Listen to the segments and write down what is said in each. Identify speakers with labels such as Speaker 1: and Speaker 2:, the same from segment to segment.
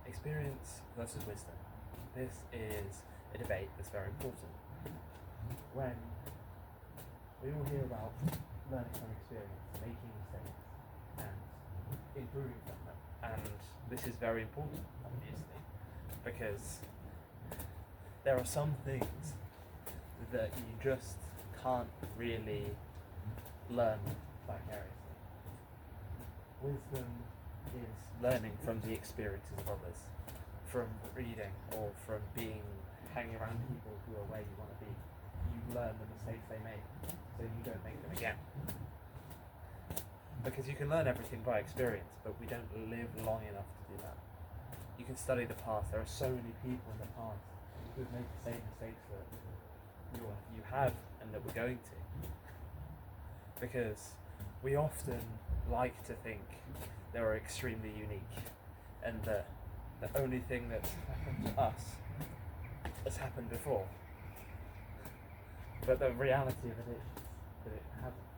Speaker 1: experience versus wisdom. This is a debate that's very important. When we all hear about learning from experience, making mistakes, and improving from them, and this is very important, obviously, because there are some things that you just can't really learn vicariously. Wisdom is learning from the experiences of others, from reading or from hanging around people who are where you want to be. You learn the mistakes they made so you don't make them again. Because you can learn everything by experience, but we don't live long enough to do that. You can study the past. There are so many people in the past who have made the same mistakes that you have and that we're going to. Because we often like to think they are extremely unique and that the only thing that's happened to us has happened before. But the reality of it is that it hasn't.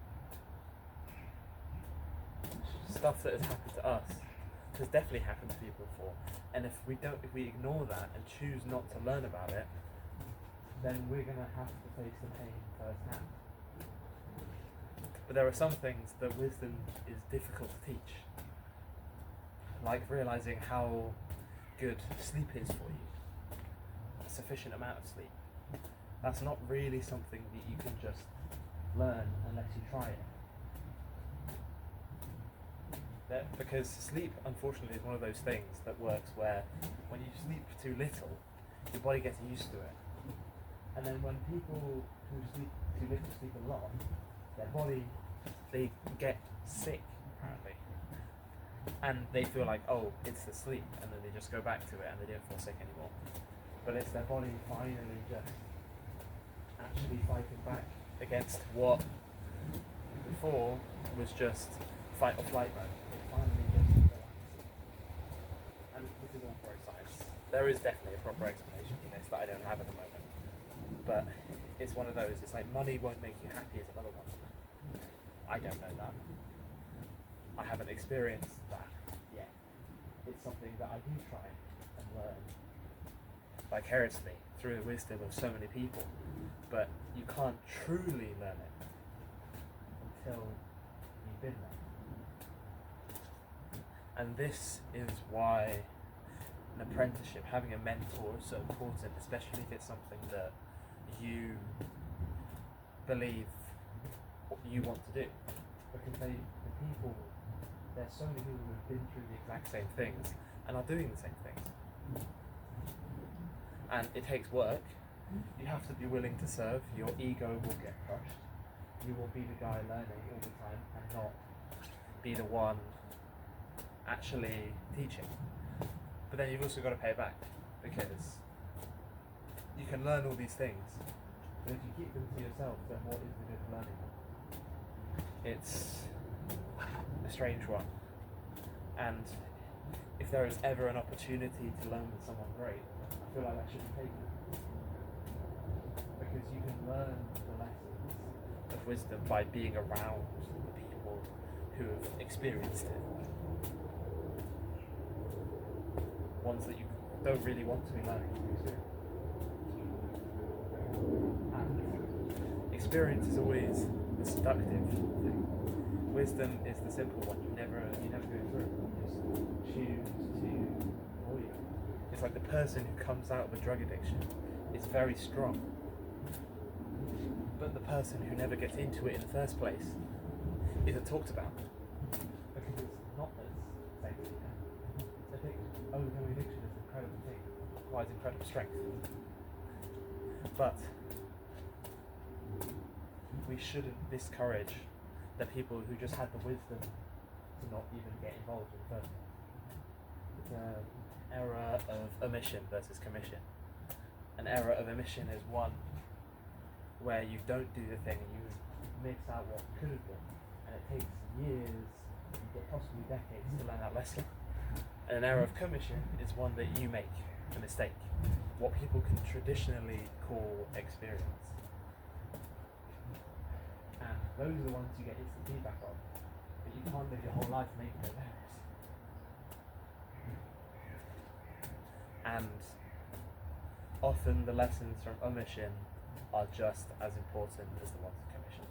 Speaker 1: Stuff that has happened to us has definitely happened to people before. And if we ignore that and choose not to learn about it, then we're going to have to face the pain firsthand. But there are some things that wisdom is difficult to teach. Like realizing how good sleep is for you. A sufficient amount of sleep. That's not really something that you can just learn unless you try it. Because sleep, unfortunately, is one of those things that works where when you sleep too little, your body gets used to it. And then when people who sleep too little sleep a lot, their body, they get sick, apparently. And they feel like, oh, it's the sleep, and then they just go back to it and they don't feel sick anymore. But it's their body finally just actually fighting back against what before was just fight or flight mode. It finally just relaxes. And this is all pro science. There is definitely a proper explanation for this that I don't have at the moment. But it's one of those, it's like money won't make you happy is another one. I don't know that. I haven't experienced that yet. It's something that I do try and learn vicariously through the wisdom of so many people. But you can't truly learn it until you've been there. And this is why an apprenticeship, having a mentor is so important, especially if it's something that you believe what you want to do. Because there's so many people who have been through the exact same things and are doing the same things. And it takes work. You have to be willing to serve. Your ego will get crushed. You will be the guy learning all the time and not be the one actually teaching. But then you've also got to pay back, because you can learn all these things, but if you keep them to yourself, then what is the good of learning them? It's a strange one. And if there is ever an opportunity to learn with someone great, I feel like that should be taken. Because you can learn the lessons of wisdom by being around the people who have experienced it. Ones that you don't really want to be learning from experience. And experience is always the seductive thing. Wisdom is the simple one. You never go through it. You just choose to avoid it. It's like the person who comes out of a drug addiction is very strong. But the person who never gets into it in the first place isn't talked about. Because it's not as sexy. Overcoming addiction is an incredible thing. It requires incredible strength. But we shouldn't discourage the people who just had the wisdom to not even get involved in the first place. It's an error of omission versus commission. An error of omission is one where you don't do the thing and you miss out what could have been, and it takes years, possibly decades, to learn that lesson. And an error of commission is one that you make a mistake, what people can traditionally call experience. And those are the ones you get instant feedback on, but you can't live your whole life making those errors. and often the lessons from omission are just as important as the ones of commission.